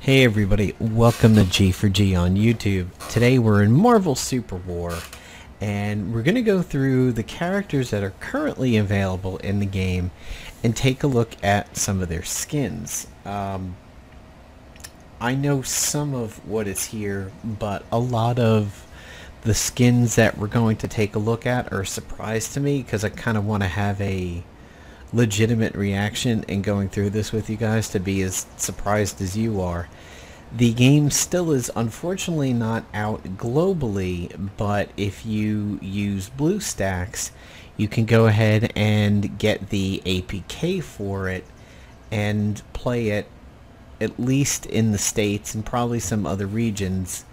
Hey everybody, welcome to G4G on YouTube. Today we're in Marvel Super War, and we're going to go through the characters that are currently available in the game and take a look at some of their skins. I know some of what is here, but a lot of the skins that we're going to take a look at are a surprise to me because I kind of want to have a legitimate reaction in going through this with you guys to be as surprised as you are. The game still is unfortunately not out globally, but if you use BlueStacks, you can go ahead and get the APK for it and play it at least in the States and probably some other regions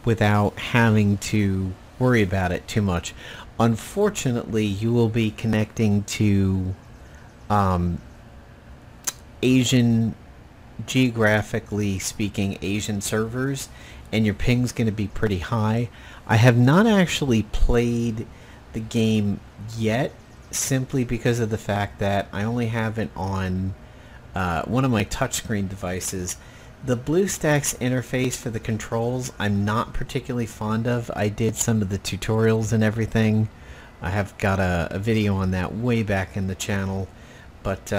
without having to worry about it too much. Unfortunately, you will be connecting to geographically speaking, Asian servers, and your ping's going to be pretty high. I have not actually played the game yet, simply because of the fact that I only have it on one of my touchscreen devices. The BlueStacks interface for the controls I'm not particularly fond of. I did some of the tutorials and everything. I have got a video on that way back in the channel, but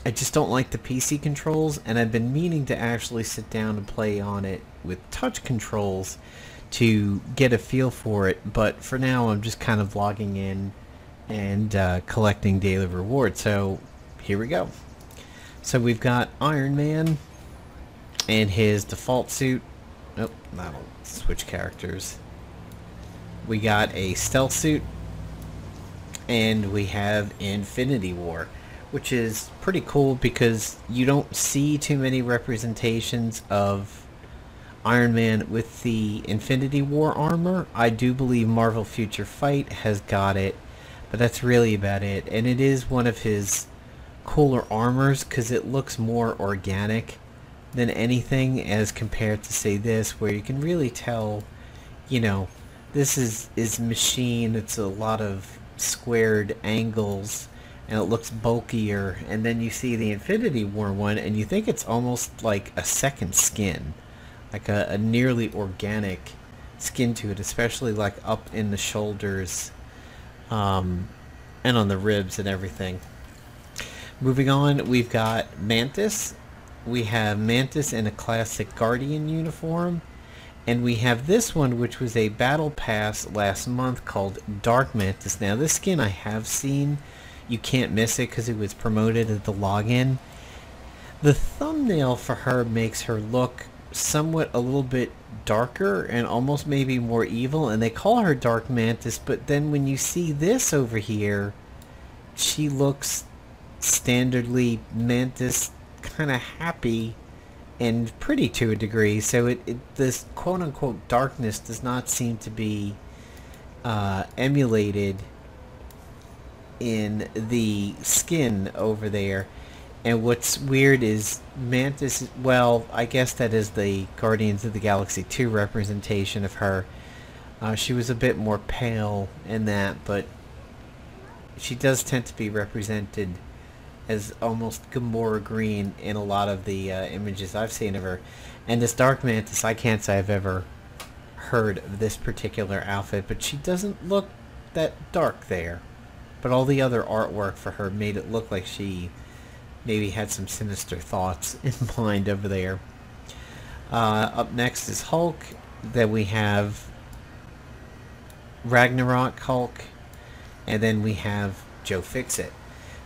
I just don't like the PC controls, and I've been meaning to actually sit down and play on it with touch controls to get a feel for it, but for now I'm just kind of logging in and collecting daily rewards. So here we go. So we've got Iron Man and his default suit. Oh, that'll switch characters. We got a stealth suit, and we have Infinity War, which is pretty cool because you don't see too many representations of Iron Man with the Infinity War armor. I do believe Marvel Future Fight has got it, but that's really about it. And it is one of his cooler armors because it looks more organic than anything as compared to, say, this, where you can really tell, you know, this is machine. It's a lot of squared angles, and it looks bulkier, and then you see the Infinity War one and you think it's almost like a second skin, like a nearly organic skin to it, especially like up in the shoulders and on the ribs and everything. Moving on, we've got Mantis. We have Mantis in a classic Guardian uniform, and we have this one, which was a battle pass last month called Dark Mantis. Now this skin I have seen. You can't miss it because it was promoted at the login. The thumbnail for her makes her look somewhat a little bit darker and almost maybe more evil, and they call her Dark Mantis, but then when you see this over here, she looks standardly Mantis, kind of happy and pretty to a degree. So this quote-unquote darkness does not seem to be emulated in the skin over there. And what's weird is Mantis, well, I guess that is the Guardians of the Galaxy 2 representation of her. She was a bit more pale in that, but she does tend to be represented as almost Gamora green in a lot of the images I've seen of her. And this Dark Mantis, I can't say I've ever heard of this particular outfit, but she doesn't look that dark there. But all the other artwork for her made it look like she maybe had some sinister thoughts in mind over there. Up next is Hulk. Then we have Ragnarok Hulk. And then we have Joe Fixit.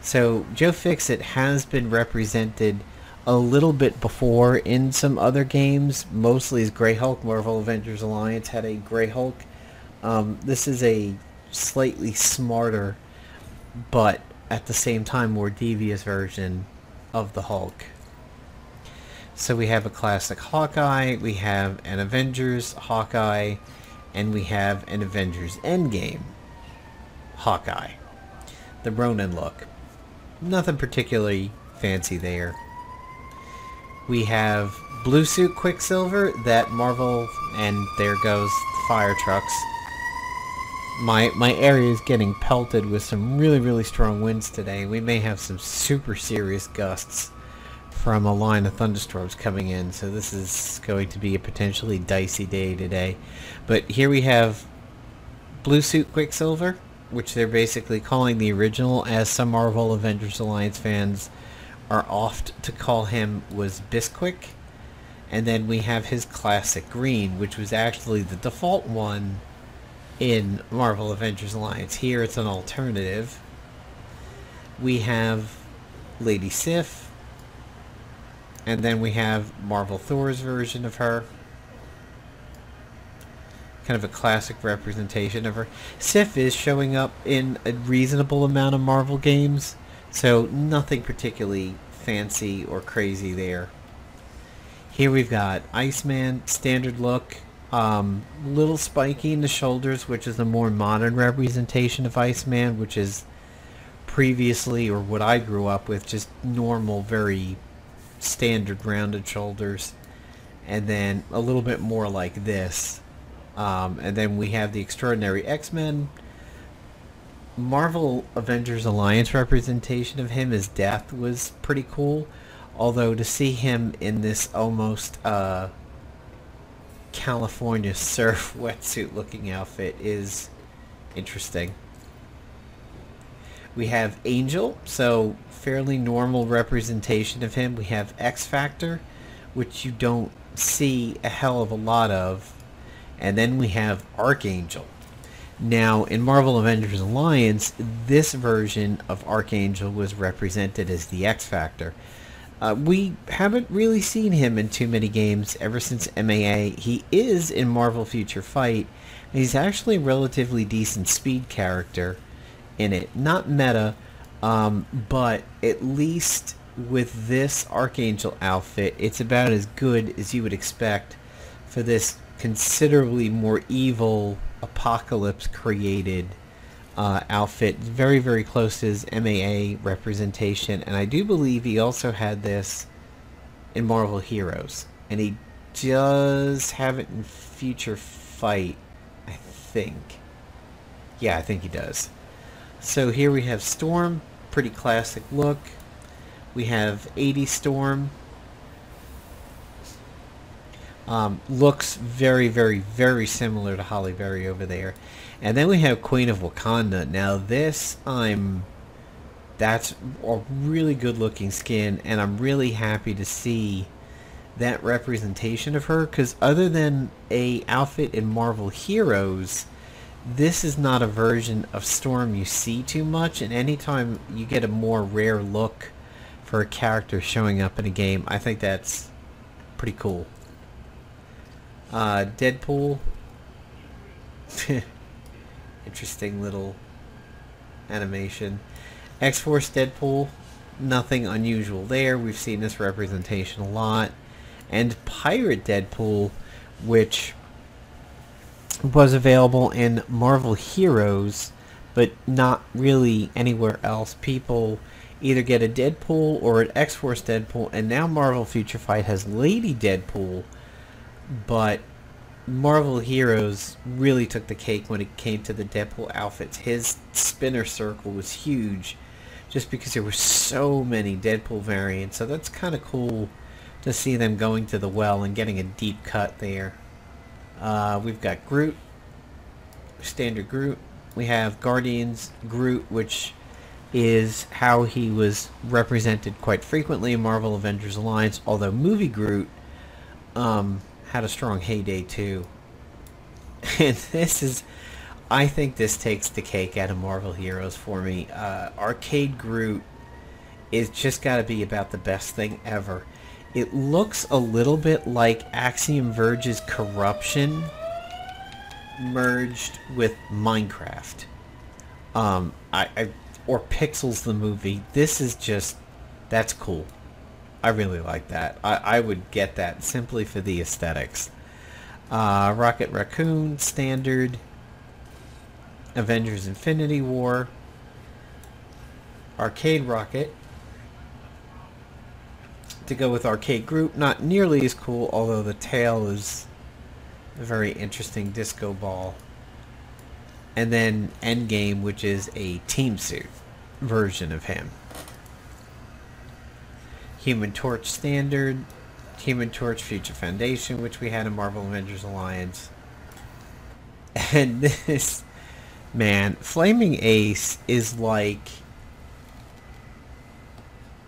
So Joe Fixit has been represented a little bit before in some other games, mostly as Grey Hulk. Marvel Avengers Alliance had a Grey Hulk. This is a slightly smarter, but at the same time more devious version of the Hulk. So we have a classic Hawkeye, we have an Avengers Hawkeye, and we have an Avengers Endgame Hawkeye. The Ronin look. Nothing particularly fancy there. We have Blue Suit Quicksilver, that Marvel, and there goes the fire trucks. My area is getting pelted with some really strong winds today. We may have some super serious gusts from a line of thunderstorms coming in, so this is going to be a potentially dicey day today. But here we have Blue Suit Quicksilver, which they're basically calling the original, as some Marvel Avengers Alliance fans are oft to call him, was Bisquick. And then we have his classic green, which was actually the default one in Marvel Avengers Alliance. Here it's an alternative. We have Lady Sif, and then we have Marvel Thor's version of her. Kind of a classic representation of her. Sif is showing up in a reasonable amount of Marvel games, so nothing particularly fancy or crazy there. Here we've got Iceman, standard look, little spiky in the shoulders, which is a more modern representation of Iceman, which is previously, or what I grew up with, just normal, very standard rounded shoulders, and then a little bit more like this. And then we have the Extraordinary X-Men. Marvel Avengers Alliance representation of him as Death was pretty cool, although to see him in this almost California surf wetsuit looking outfit is interesting. We have Angel, so fairly normal representation of him. We have X-Factor, which you don't see a hell of a lot of. And then we have Archangel. Now, in Marvel Avengers Alliance, this version of Archangel was represented as the X-Factor. We haven't really seen him in too many games ever since MAA. He is in Marvel Future Fight, and he's actually a relatively decent speed character in it. Not meta, but at least with this Archangel outfit, it's about as good as you would expect for this considerably more evil Apocalypse created outfit. Very, very close to his MAA representation, and I do believe he also had this in Marvel Heroes, and he does have it in Future Fight, I think. Yeah, I think he does. So here we have Storm, pretty classic look. We have 80 Storm. Looks very, very, very similar to Halle Berry over there. And then we have Queen of Wakanda. Now this, that's a really good looking skin, and I'm really happy to see that representation of her, because other than a outfit in Marvel Heroes, this is not a version of Storm you see too much, and anytime you get a more rare look for a character showing up in a game, I think that's pretty cool. Deadpool. Interesting little animation. X-Force Deadpool. Nothing unusual there. We've seen this representation a lot. And Pirate Deadpool, which was available in Marvel Heroes, but not really anywhere else. People either get a Deadpool or an X-Force Deadpool, and now Marvel Future Fight has Lady Deadpool, but Marvel Heroes really took the cake when it came to the Deadpool outfits. His spinner circle was huge just because there were so many Deadpool variants, so that's kind of cool to see them going to the well and getting a deep cut there. We've got Groot, standard Groot. We have Guardians Groot, which is how he was represented quite frequently in Marvel Avengers Alliance, although movie Groot had a strong heyday too. And this is, I think this takes the cake out of Marvel Heroes for me. Arcade Groot is just got to be about the best thing ever. It looks a little bit like Axiom Verge's Corruption merged with Minecraft. Or Pixels the movie. This is just, that's cool. I really like that. I would get that simply for the aesthetics. Rocket Raccoon, standard. Avengers Infinity War. Arcade Rocket. To go with Arcade Groot, not nearly as cool, although the tail is a very interesting disco ball. And then Endgame, which is a team suit version of him. Human Torch Standard, Human Torch Future Foundation, which we had in Marvel Avengers Alliance. And this, man, Flaming Ace is like...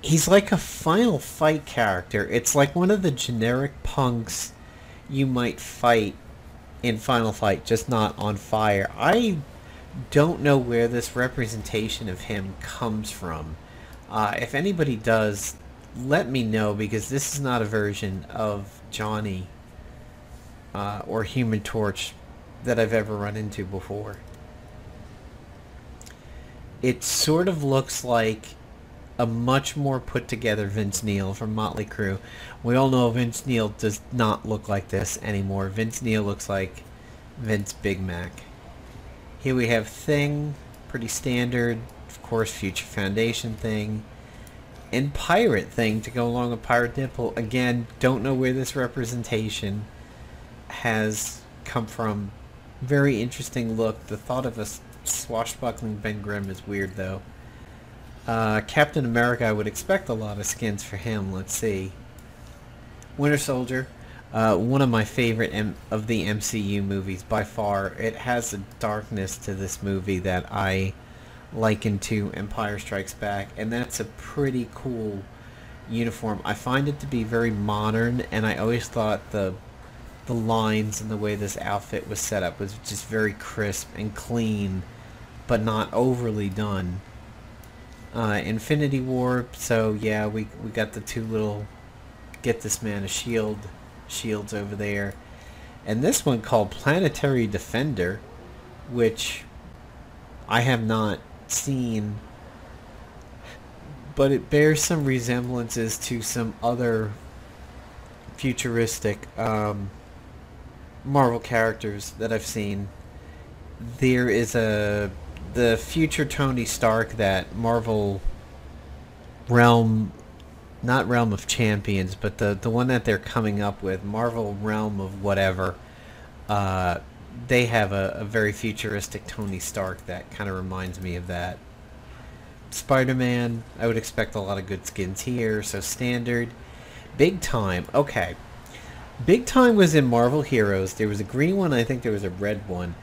he's like a Final Fight character. It's like one of the generic punks you might fight in Final Fight, just not on fire. I don't know where this representation of him comes from. If anybody does, let me know, because this is not a version of Johnny or Human Torch that I've ever run into before. It sort of looks like a much more put together Vince Neil from Motley Crue. We all know Vince Neil does not look like this anymore. Vince Neil looks like Vince Big Mac. Here we have Thing, pretty standard. Of course, Future Foundation Thing. And Pirate Thing to go along with Pirate Deadpool. Again, don't know where this representation has come from. Very interesting look. The thought of a swashbuckling Ben Grimm is weird, though. Captain America, I would expect a lot of skins for him. Let's see. Winter Soldier, one of my favorite of the MCU movies by far. It has a darkness to this movie that I liken to Empire Strikes Back, and that's a pretty cool uniform. I find it to be very modern, and I always thought the lines and the way this outfit was set up was just very crisp and clean, but not overly done. Infinity War, so yeah, we got the two little get this man a shields over there. And this one called Planetary Defender, which I have not seen, but it bears some resemblances to some other futuristic Marvel characters that I've seen. There is the future Tony Stark that Marvel not Realm of Champions, but the one that they're coming up with, Marvel Realm of whatever, they have a very futuristic Tony Stark that kind of reminds me of that. Spider-Man, I would expect a lot of good skins here, so standard. Big Time, okay. Big Time was in Marvel Heroes. There was a green one, I think there was a red one.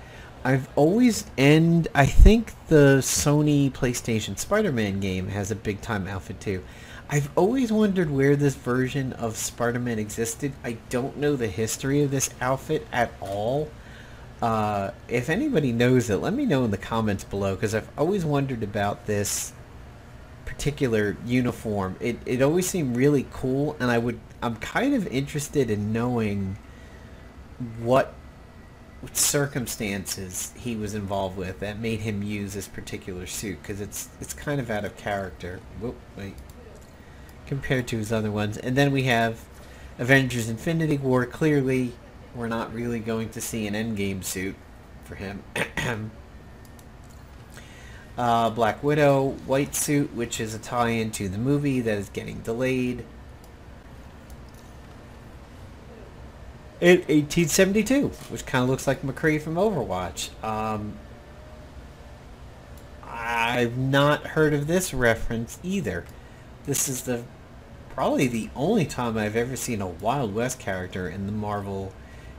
I've always, and I think the Sony PlayStation Spider-Man game has a Big Time outfit too. I've always wondered where this version of Spider-Man existed. I don't know the history of this outfit at all. If anybody knows it, let me know in the comments below, because I've always wondered about this particular uniform. It always seemed really cool, and I'm kind of interested in knowing what circumstances he was involved with that made him use this particular suit, because it's kind of out of character. Whoop, wait. Compared to his other ones. And then we have Avengers Infinity War. Clearly, we're not really going to see an Endgame suit for him. Black Widow, white suit, which is a tie-in to the movie that is getting delayed. In 1872, which kind of looks like McCree from Overwatch. I've not heard of this reference either. This is probably the only time I've ever seen a Wild West character in the Marvel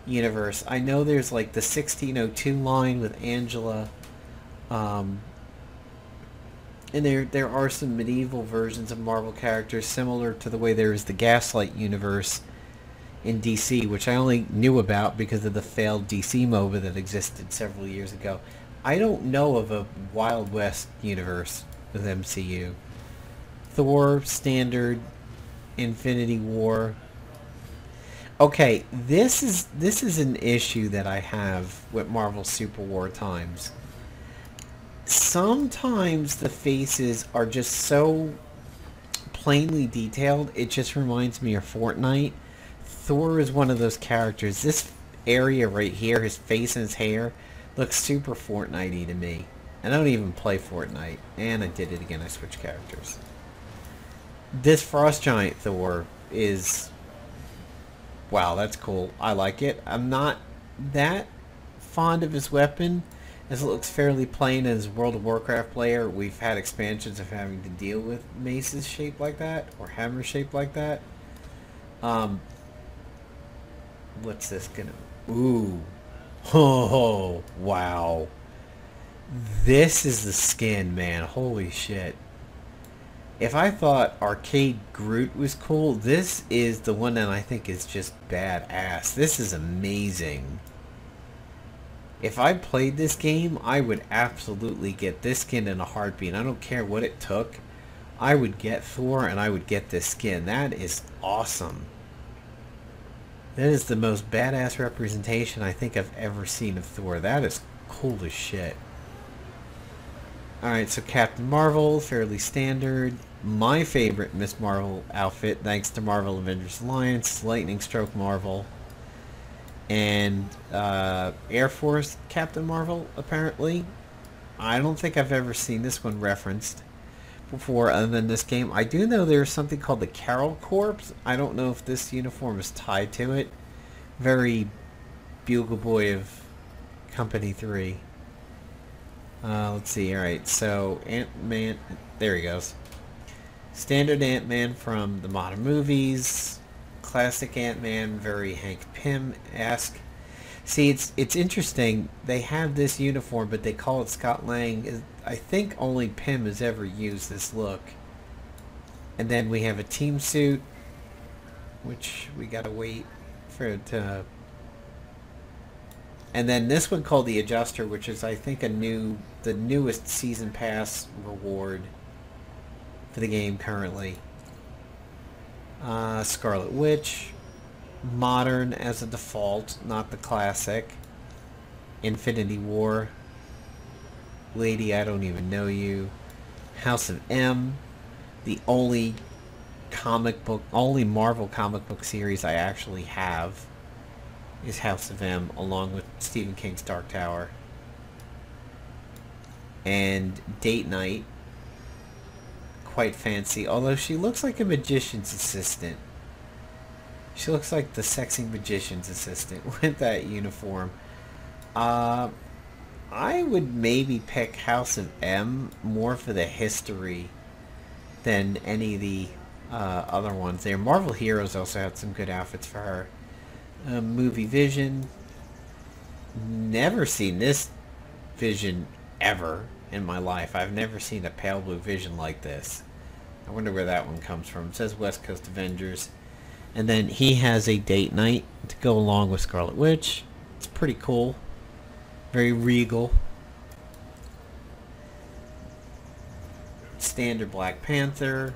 universe. I know there's like the 1602 line with Angela, and there are some medieval versions of Marvel characters similar to the way there is the Gaslight universe in DC, which I only knew about because of the failed DC MOBA that existed several years ago. I don't know of a Wild West universe with MCU. Thor, standard. Infinity War. Okay, this is an issue that I have with Marvel Super War times. Sometimes the faces are just so plainly detailed, it just reminds me of Fortnite. Thor is one of those characters. This area right here, his face and his hair, looks super Fortnite-y to me. I don't even play Fortnite. And I did it again, I switched characters. This Frost Giant Thor is... wow, that's cool. I like it. I'm not that fond of his weapon. This looks fairly plain as a World of Warcraft player. We've had expansions of having to deal with maces shaped like that, or hammers shaped like that. What's this gonna... Ooh. Oh, wow. This is the skin, man. Holy shit. If I thought Arcade Groot was cool, this is the one that I think is just badass. This is amazing. If I played this game, I would absolutely get this skin in a heartbeat. I don't care what it took. I would get Thor and I would get this skin. That is awesome. That is the most badass representation I think I've ever seen of Thor. That is cool as shit. Alright, so Captain Marvel, fairly standard. My favorite Miss Marvel outfit, thanks to Marvel Avengers Alliance, Lightning Stroke Marvel. And Air Force Captain Marvel, apparently. I don't think I've ever seen this one referenced before other than this game. I do know there's something called the Carol Corps. I don't know if this uniform is tied to it. Very Bugle Boy of Company 3. Let's see, alright, so Ant-Man, there he goes. Standard Ant-Man from the modern movies. Classic Ant-Man, very Hank Pym-esque. See, it's interesting. They have this uniform, but they call it Scott Lang. I think only Pym has ever used this look. And then we have a team suit, which we gotta wait for it to... And then this one called the Adjuster, which is, I think, the newest Season Pass reward for the game currently. Scarlet Witch, modern as a default, not the classic. Infinity War, Lady I Don't Even Know You, House of M, the only Marvel comic book series I actually have is House of M, along with Stephen King's Dark Tower. And Date Night, quite fancy, although she looks like a magician's assistant. She looks like the sexy magician's assistant with that uniform. I would maybe pick House of M more for the history than any of the other ones there. Marvel Heroes also had some good outfits for her. Movie Vision. Never seen this Vision ever in my life. I've never seen a pale blue Vision like this. I wonder where that one comes from. It says West Coast Avengers. And then he has a date night to go along with Scarlet Witch. It's pretty cool. Very regal. Standard Black Panther.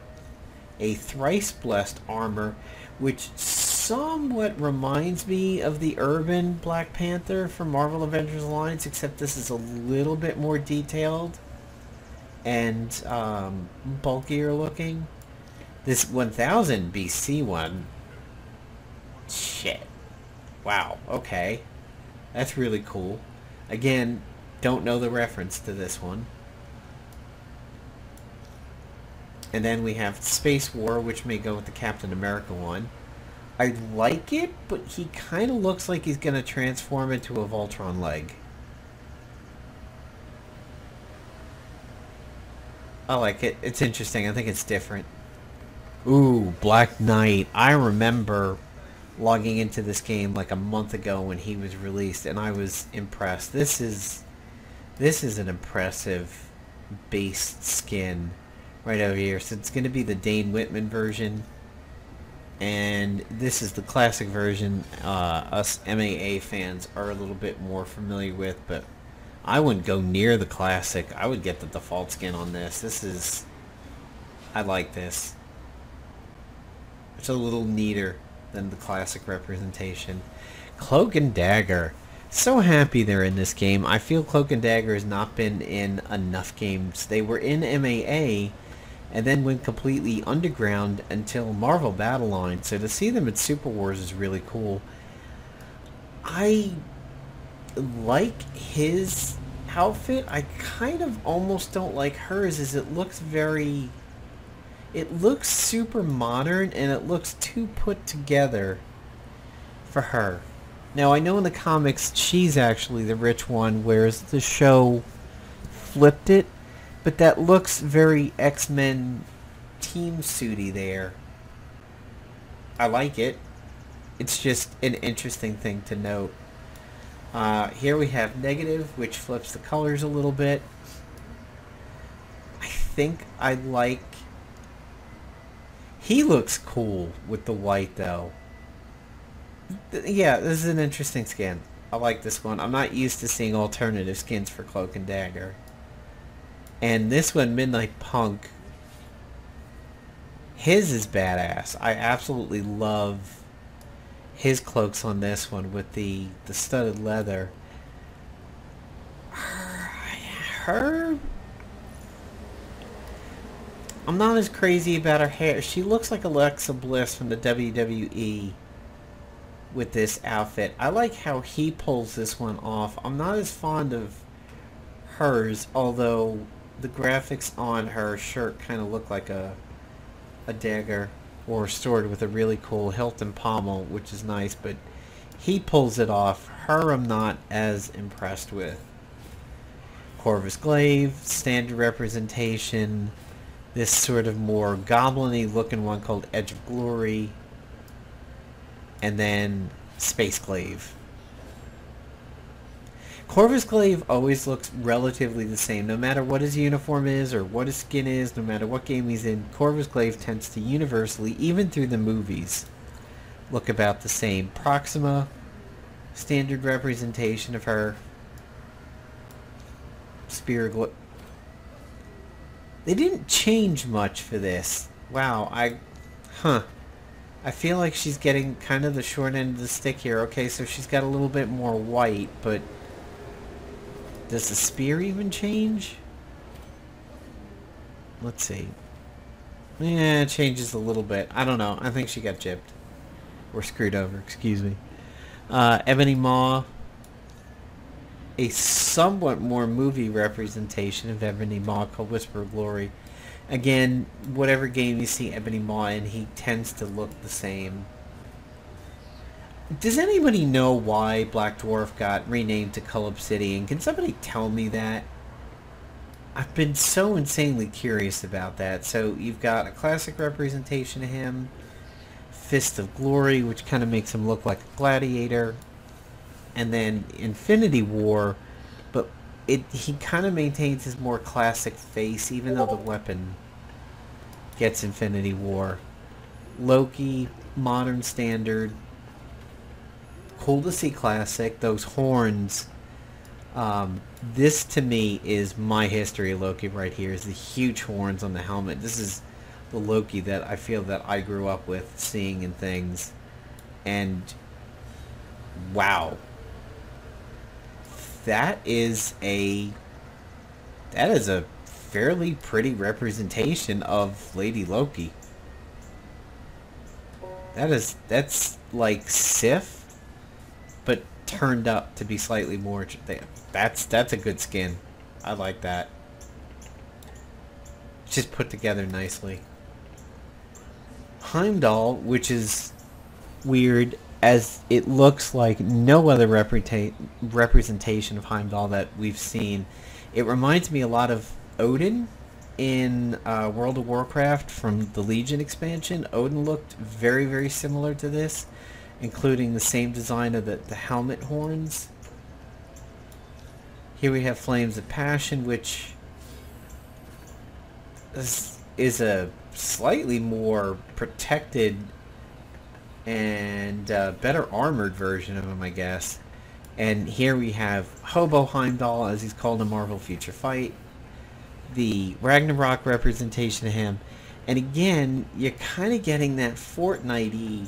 A thrice blessed armor, which somewhat reminds me of the urban Black Panther from Marvel Avengers Alliance, except this is a little bit more detailed and bulkier looking. This 1000 BC one, shit. Wow, okay. That's really cool. Again, don't know the reference to this one. And then we have Space War, which may go with the Captain America one. I like it, but he kind of looks like he's going to transform into a Voltron leg. I like it. It's interesting. I think it's different. Ooh, Black Knight. I remember logging into this game like a month ago when he was released, and I was impressed. This is an impressive base skin right over here. So it's going to be the Dane Whitman version. And this is the classic version us MAA fans are a little bit more familiar with, but I wouldn't go near the classic. I would get the default skin on this. I like this. It's a little neater than the classic representation. Cloak and Dagger. So happy they're in this game. I feel Cloak and Dagger has not been in enough games. They were in MAA and then went completely underground until Marvel Battle Line. So to see them at Super Wars is really cool. I like his outfit. I kind of almost don't like hers, as it looks super modern and it looks too put together for her. Now, I know in the comics she's actually the rich one, whereas the show flipped it, but that looks very X-Men team suity there. I like it. It's just an interesting thing to note. Here we have Negative, which flips the colors a little bit. I think I like... He looks cool with the white, though. Yeah, this is an interesting skin. I like this one. I'm not used to seeing alternative skins for Cloak and Dagger. And this one, Midnight Punk, his is badass. I absolutely love his cloaks on this one with the studded leather. Her... I'm not as crazy about her hair. She looks like Alexa Bliss from the WWE with this outfit. I like how he pulls this one off. I'm not as fond of hers, although the graphics on her shirt kind of look like a dagger or sword with a really cool hilt and pommel, which is nice, but he pulls it off. Her I'm not as impressed with. Corvus Glaive, standard representation. This sort of more goblin-y looking one called Edge of Glory. And then Space Glaive. Corvus Glaive always looks relatively the same. No matter what his uniform is or what his skin is, no matter what game he's in, Corvus Glaive tends to universally, even through the movies, look about the same. Proxima, standard representation of her. Spear They didn't change much for this. Wow, I feel like she's getting kind of the short end of the stick here. Okay, so she's got a little bit more white, but does the spear even change? Let's see. Yeah, it changes a little bit. I don't know. I think she got gypped. Or screwed over, excuse me. Ebony Maw. A somewhat more movie representation of Ebony Maw called Whisper of Glory. Again, whatever game you see Ebony Maw in, he tends to look the same. Does anybody know why Black Dwarf got renamed to Cull Obsidian? Can somebody tell me that? I've been so insanely curious about that. So you've got a classic representation of him, Fist of Glory, which kind of makes him look like a gladiator, and then Infinity War, but he kind of maintains his more classic face, even though the weapon gets Infinity War. Loki, modern standard. Cool to see classic. Those horns. This to me is my history of Loki right here, is the huge horns on the helmet. This is the Loki that I feel that I grew up with seeing in things. And wow. That is a fairly pretty representation of Lady Loki. That's like Sif, but turned up to be slightly more. That's a good skin. I like that. Just put together nicely. Heimdall, which is weird, as it looks like no other representation of Heimdall that we've seen. It reminds me a lot of Odin in World of Warcraft from the Legion expansion. Odin looked very, very similar to this, including the same design of the helmet horns. Here we have Flames of Passion, which is a slightly more protected and better armored version of him, I guess. And here we have Hobo Heimdall, as he's called in Marvel Future Fight. The Ragnarok representation of him. And again, you're kind of getting that Fortnite-y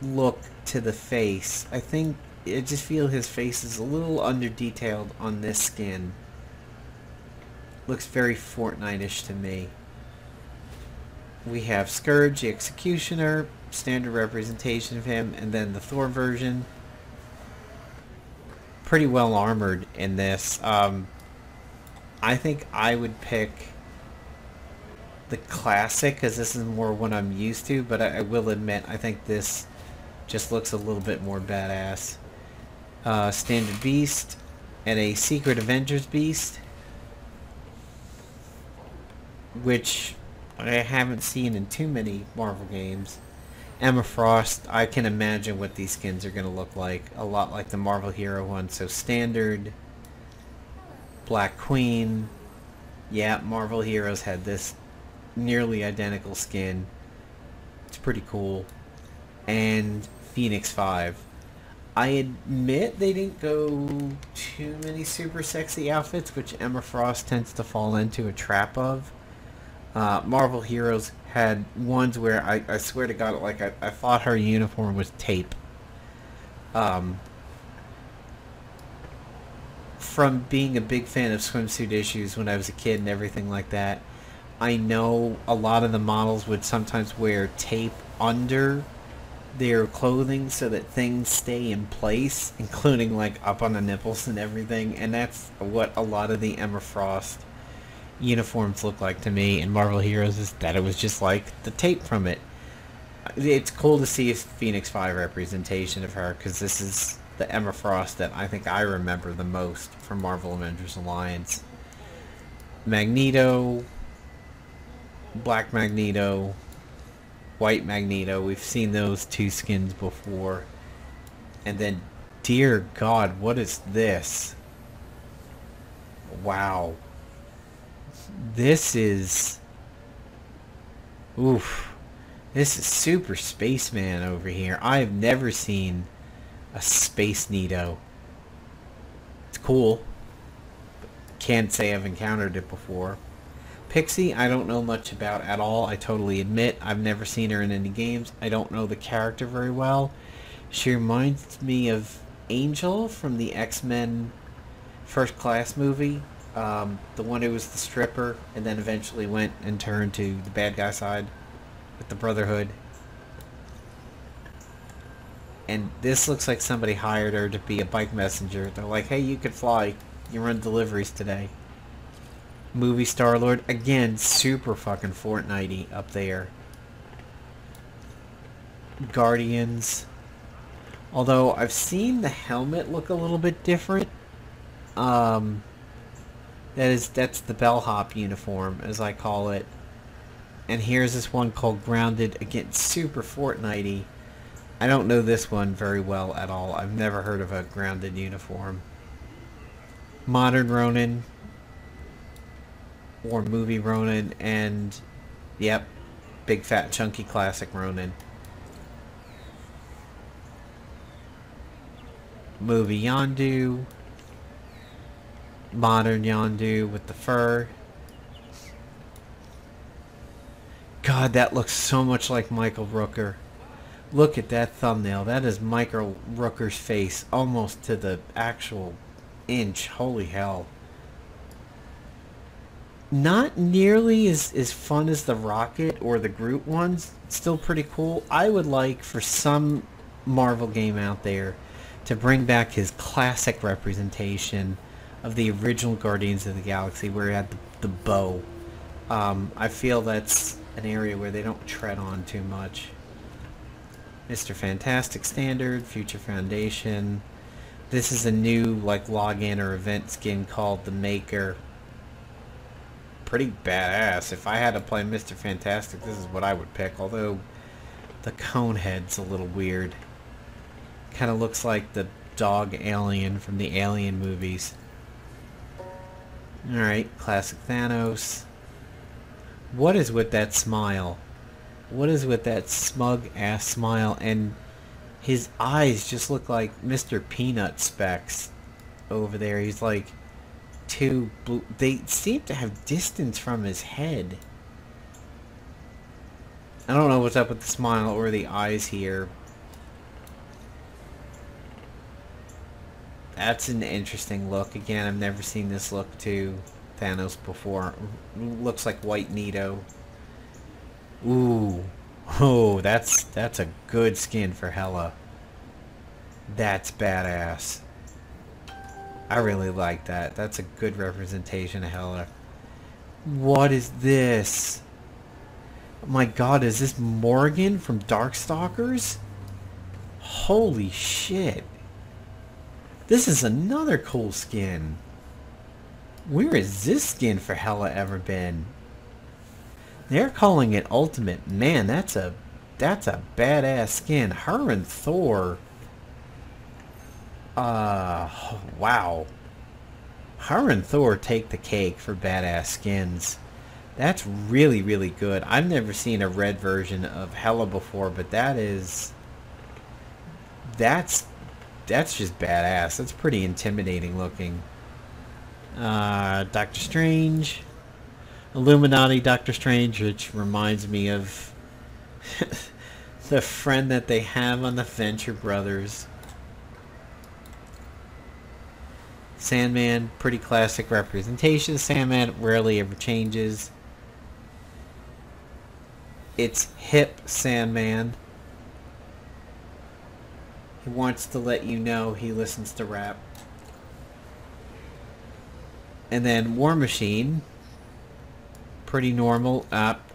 look to the face. I think, I just feel his face is a little under-detailed on this skin. Looks very Fortnite-ish to me. We have Scourge, the Executioner, standard representation of him, and then the Thor version. Pretty well armored in this. I think I would pick the classic, because this is more what I'm used to, but I will admit, I think this Just looks a little bit more badass. Standard Beast and a Secret Avengers Beast, which I haven't seen in too many Marvel games. Emma Frost, I can imagine what these skins are going to look like. A lot like the Marvel Hero one. So standard, Black Queen. Yeah, Marvel Heroes had this nearly identical skin. It's pretty cool. And Phoenix 5. I admit they didn't go too many super sexy outfits, which Emma Frost tends to fall into a trap of. Marvel Heroes had ones where I swear to God, like I thought her uniform was tape. From being a big fan of swimsuit issues when I was a kid and everything like that, I know a lot of the models would sometimes wear tape under their clothing so that things stay in place, including like up on the nipples and everything, and that's what a lot of the Emma Frost uniforms look like to me in Marvel Heroes, is that it was just like the tape from it. It's cool to see a Phoenix 5 representation of her, because this is the Emma Frost that I think I remember the most from Marvel Avengers Alliance. Magneto, Black Magneto, White Magneto, we've seen those two skins before. And then, dear God, what is this? Wow. This is... Oof. This is Super Spaceman over here. I have never seen a Space Nito. It's cool. Can't say I've encountered it before. Pixie, I don't know much about at all. I totally admit I've never seen her in any games. I don't know the character very well. She reminds me of Angel from the X-Men First Class movie. The one who was the stripper and then eventually went and turned to the bad guy side with the Brotherhood. And this looks like somebody hired her to be a bike messenger. They're like, hey, you could fly. You run deliveries today. Movie Star-Lord. Again, super fucking Fortnite-y up there. Guardians. Although, I've seen the helmet look a little bit different. That's the bellhop uniform, as I call it. And here's this one called Grounded. Again, super Fortnite-y. I don't know this one very well at all. I've never heard of a Grounded uniform. Modern Ronin. Or movie Ronin. And, yep, big fat chunky classic Ronin. Movie Yondu. Modern Yondu with the fur. God, that looks so much like Michael Rooker. Look at that thumbnail. That is Michael Rooker's face almost to the actual inch. Holy hell. Not nearly as fun as the Rocket or the Groot ones. Still pretty cool. I would like for some Marvel game out there to bring back his classic representation of the original Guardians of the Galaxy where he had the bow. I feel that's an area where they don't tread on too much. Mr. Fantastic Standard, Future Foundation. This is a new like login or event skin called the Maker. Pretty badass. If I had to play Mr. Fantastic, this is what I would pick. Although the cone head's a little weird. Kind of looks like the dog alien from the Alien movies. Alright, classic Thanos. What is with that smile? What is with that smug ass smile? And his eyes just look like Mr. Peanut specks over there. He's like two blue. They seem to have distance from his head. I don't know what's up with the smile or the eyes here. That's an interesting look. Again, I've never seen this look to Thanos before. Looks like White Nito. Ooh. Oh, that's a good skin for Hela. That's badass. I really like that. That's a good representation of Hela. What is this? Oh my god, is this Morgan from Darkstalkers? Holy shit. This is another cool skin. Where has this skin for Hela ever been? They're calling it Ultimate. Man, that's a badass skin. Her and Thor. Wow. Her and Thor take the cake for badass skins. That's really, really good. I've never seen a red version of Hela before, but that's just badass. That's pretty intimidating looking. Doctor Strange. Illuminati Doctor Strange, which reminds me of the friend that they have on the Venture Brothers. Sandman, pretty classic representation. Sandman rarely ever changes. It's hip Sandman. He wants to let you know he listens to rap. And then War Machine. Pretty normal.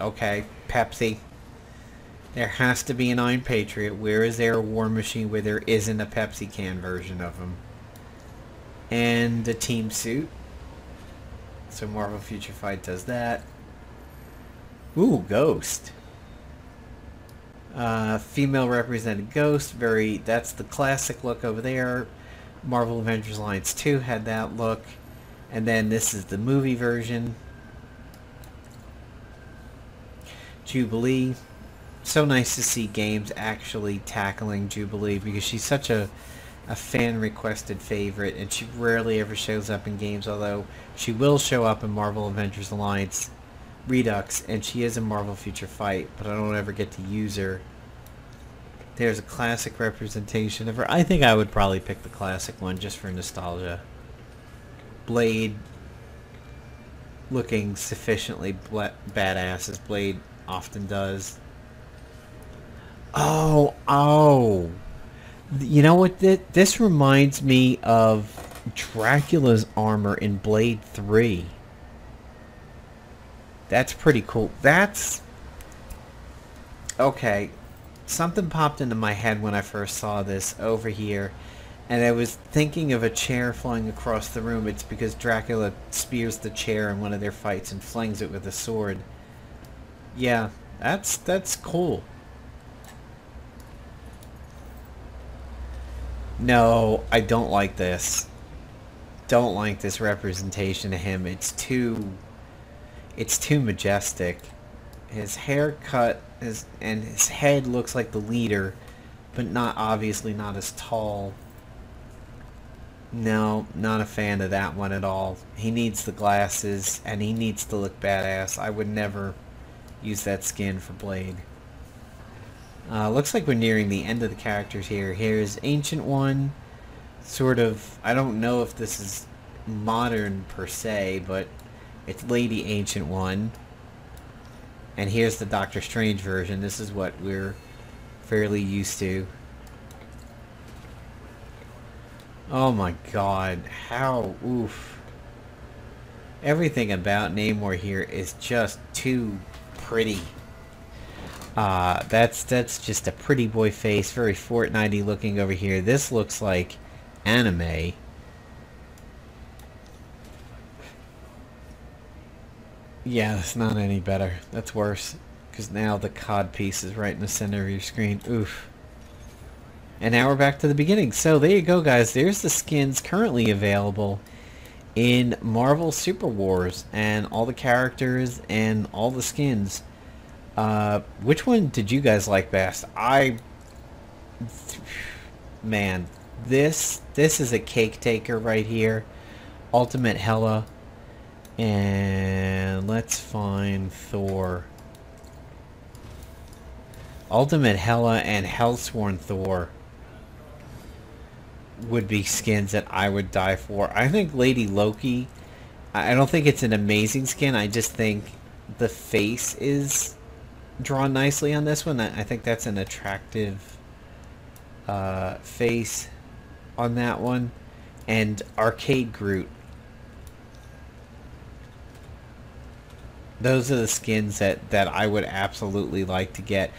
Okay. Pepsi. There has to be an Iron Patriot. Where is there a War Machine where there isn't a Pepsi can version of him? And a team suit. So Marvel Future Fight does that. Ooh, Ghost. Female represented Ghost. That's the classic look over there. Marvel Avengers Alliance 2 had that look. And then this is the movie version. Jubilee. So nice to see games actually tackling Jubilee because she's such a fan requested favorite, and she rarely ever shows up in games, although she will show up in Marvel Avengers Alliance Redux, and she is in Marvel Future Fight, but I don't ever get to use her. There's a classic representation of her. I think I would probably pick the classic one just for nostalgia. Blade looking sufficiently badass as Blade often does. Oh. You know what? This reminds me of Dracula's armor in Blade 3. That's pretty cool. That's... Okay. Something popped into my head when I first saw this over here. And I was thinking of a chair flying across the room. It's because Dracula spears the chair in one of their fights and flings it with a sword. Yeah, that's cool. No, I don't like this. Don't like this representation of him. It's too majestic. His haircut and his head looks like the leader, but obviously not as tall. No, not a fan of that one at all. He needs the glasses and he needs to look badass. I would never use that skin for Blade. Looks like we're nearing the end of the characters here. Here's Ancient One. Sort of, I don't know if this is modern per se, but it's Lady Ancient One. And here's the Doctor Strange version. This is what we're fairly used to. Oh my god, how, oof. Everything about Namor here is just too pretty. That's just a pretty boy face, very Fortnite-y looking over here. This looks like anime. Yeah, that's not any better. That's worse. Because now the cod piece is right in the center of your screen. Oof. And now we're back to the beginning. So there you go, guys. There's the skins currently available in Marvel Super Wars. And all the characters and all the skins. Which one did you guys like best? Man, this is a cake taker right here. Ultimate Hela. And let's find Thor. Ultimate Hela and Hellsworn Thor would be skins that I would die for. I think Lady Loki, I don't think it's an amazing skin. I just think the face is drawn nicely on this one. I think that's an attractive face on that one. And Arcade Groot. Those are the skins that I would absolutely like to get.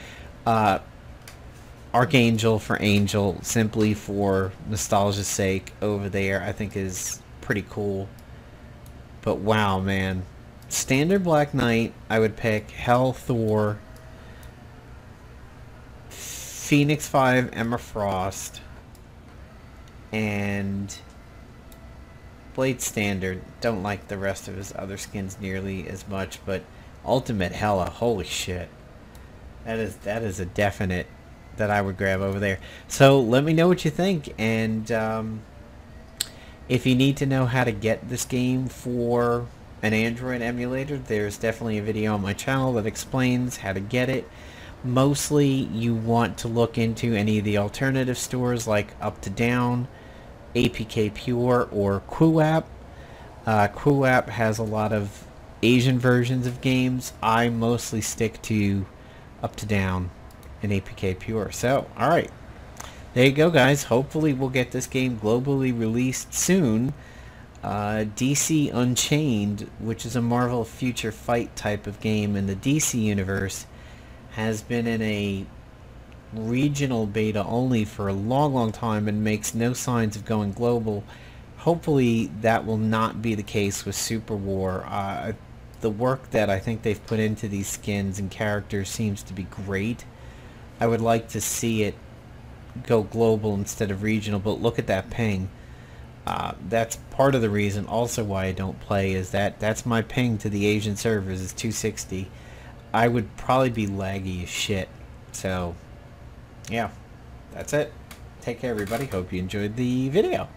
Archangel for Angel, simply for nostalgia's sake, over there, I think is pretty cool. But wow, man. Standard Black Knight, I would pick Hell Thor, Phoenix 5 Emma Frost, and Blade Standard. Don't like the rest of his other skins nearly as much, but Ultimate Hella, holy shit. That is a definite that I would grab over there. So let me know what you think, and if you need to know how to get this game for an Android emulator, there's definitely a video on my channel that explains how to get it. Mostly you want to look into any of the alternative stores like Up to Down, APK Pure, or QApp. QApp has a lot of Asian versions of games. I mostly stick to Up to Down and APK Pure. So, alright. There you go, guys. Hopefully we'll get this game globally released soon. DC Unchained, which is a Marvel Future Fight type of game in the DC universe, has been in a regional beta only for a long time and makes no signs of going global. Hopefully that will not be the case with Super War. The work that I think they've put into these skins and characters seems to be great. I would like to see it go global instead of regional, but look at that ping. That's part of the reason also why I don't play, is that's my ping to the Asian servers is 260. I would probably be laggy as shit. So, yeah, that's it. Take care, everybody. Hope you enjoyed the video.